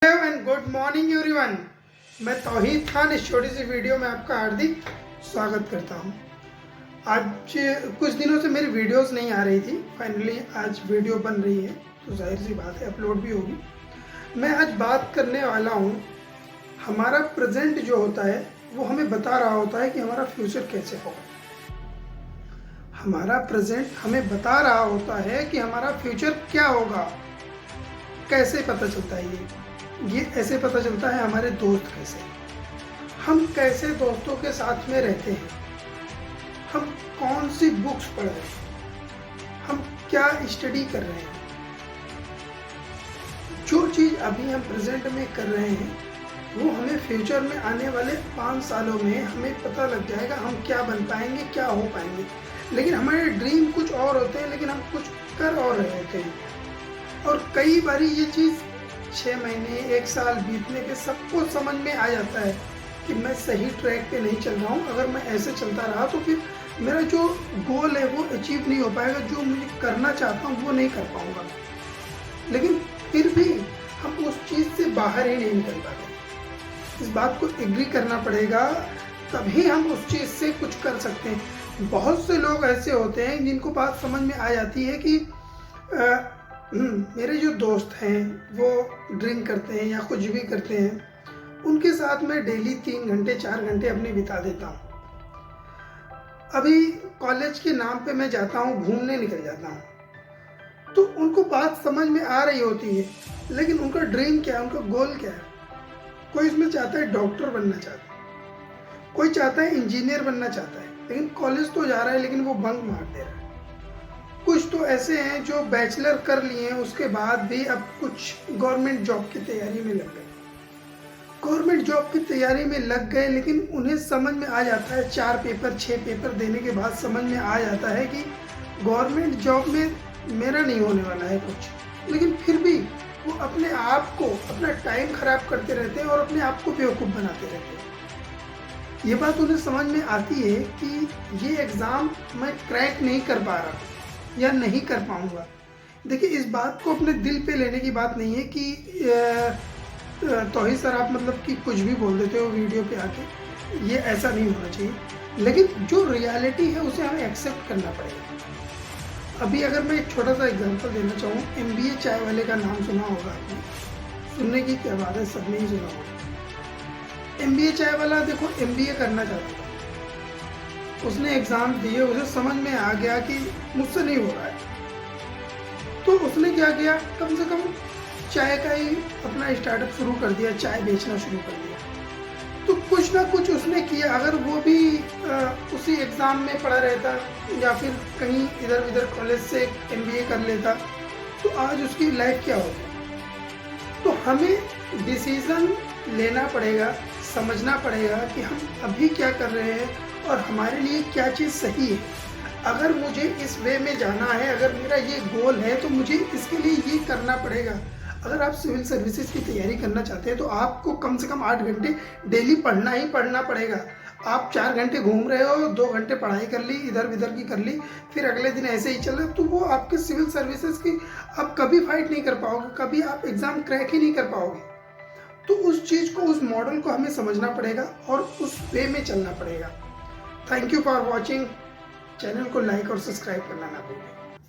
Hello and good morning everyone. मैं तौहीद खान इस छोटी सी वीडियो में आपका हार्दिक स्वागत करता हूं। आज कुछ दिनों से मेरी वीडियोस नहीं आ रही थी, फाइनली आज वीडियो बन रही है तो जाहिर सी बात है अपलोड भी होगी। मैं आज बात करने वाला हूं, हमारा प्रेजेंट जो होता है वो हमें बता रहा होता है कि हमारा फ्यूचर कैसे होगा। हमारा प्रेजेंट हमें बता रहा होता है कि हमारा फ्यूचर क्या होगा। कैसे पता चलता है ये ऐसे पता चलता है हमारे दोस्त कैसे, हम कैसे दोस्तों के साथ में रहते हैं, हम कौन सी बुक्स पढ़ रहे हैं, हम क्या स्टडी कर रहे हैं। जो चीज़ अभी हम प्रेजेंट में कर रहे हैं वो हमें फ्यूचर में आने वाले 5 सालों में हमें पता लग जाएगा हम क्या बन पाएंगे, क्या हो पाएंगे। लेकिन हमारे ड्रीम कुछ और होते हैं, लेकिन हम कुछ कर और रहे होते हैं। और कई बारी ये चीज़ 6 महीने 1 साल बीतने पे सबको समझ में आ जाता है कि मैं सही ट्रैक पे नहीं चल रहा हूँ। अगर मैं ऐसे चलता रहा तो फिर मेरा जो गोल है वो अचीव नहीं हो पाएगा, जो मुझे करना चाहता हूँ वो नहीं कर पाऊँगा। लेकिन फिर भी हम उस चीज़ से बाहर ही नहीं निकल पाते। इस बात को एग्री करना पड़ेगा, तभी हम उस चीज़ से कुछ कर सकते हैं। बहुत से लोग ऐसे होते हैं जिनको बात समझ में आ जाती है कि मेरे जो दोस्त हैं वो ड्रिंक करते हैं या कुछ भी करते हैं, उनके साथ मैं डेली 3 घंटे 4 घंटे अपने बिता देता हूँ। अभी कॉलेज के नाम पे मैं जाता हूँ, घूमने निकल जाता हूँ, तो उनको बात समझ में आ रही होती है, लेकिन उनका ड्रीम क्या है, उनका गोल क्या है। कोई इसमें चाहता है डॉक्टर बनना चाहता है, कोई चाहता है इंजीनियर बनना चाहता है, लेकिन कॉलेज तो जा रहा है लेकिन वो बंक मार दे रहा है। कुछ तो ऐसे हैं जो बैचलर कर लिए हैं, उसके बाद भी अब कुछ गवर्नमेंट जॉब की तैयारी में लग गए। गवर्नमेंट जॉब की तैयारी में लग गए, लेकिन उन्हें समझ में आ जाता है 4 पेपर 6 पेपर देने के बाद समझ में आ जाता है कि गवर्नमेंट जॉब में मेरा नहीं होने वाला है कुछ। लेकिन फिर भी वो अपने आप को, अपना टाइम खराब करते रहते हैं और अपने आप को बेवकूफ़ बनाते रहते हैं। ये बात उन्हें समझ में आती है कि ये एग्ज़ाम मैं क्रैक नहीं कर पा रहा या नहीं कर पाऊंगा। देखिए, इस बात को अपने दिल पे लेने की बात नहीं है कि तौहीद सर आप मतलब कि कुछ भी बोल देते हो वीडियो पे आके, ये ऐसा नहीं होना चाहिए। लेकिन जो रियलिटी है उसे हमें एक्सेप्ट करना पड़ेगा। अभी अगर मैं एक छोटा सा एग्जांपल देना चाहूँ, MBA चाय वाले का नाम सुना होगा आपने, सुनने की क्या बात है, सबने ही सुना होगा। MBA चाय वाला देखो MBA करना चाहता था, उसने एग्ज़ाम दिए, उसे समझ में आ गया कि मुझसे नहीं हो रहा है, तो उसने क्या किया, कम से कम चाय का ही अपना स्टार्टअप शुरू कर दिया, चाय बेचना शुरू कर दिया। तो कुछ ना कुछ उसने किया। अगर वो भी उसी एग्ज़ाम में पढ़ा रहता या फिर कहीं इधर उधर कॉलेज से MBA कर लेता तो आज उसकी लाइफ क्या होती। तो हमें डिसीज़न लेना पड़ेगा, समझना पड़ेगा कि हम अभी क्या कर रहे हैं और हमारे लिए क्या चीज़ सही है। अगर मुझे इस वे में जाना है, अगर मेरा ये गोल है, तो मुझे इसके लिए ये करना पड़ेगा। अगर आप सिविल सर्विसेज की तैयारी करना चाहते हैं तो आपको कम से कम 8 घंटे डेली पढ़ना ही पढ़ना पड़ेगा। आप 4 घंटे घूम रहे हो, 2 घंटे पढ़ाई कर ली, इधर उधर की कर ली, फिर अगले दिन ऐसे ही चल रहा, तो वो आपके सिविल सर्विसेज की आप कभी फाइट नहीं कर पाओगे, कभी आप एग्ज़ाम क्रैक ही नहीं कर पाओगे। तो उस चीज़ को, उस मॉडल को हमें समझना पड़ेगा और उस वे में चलना पड़ेगा। Thank you for watching. Channel को लाइक और सब्सक्राइब करना ना भूलें।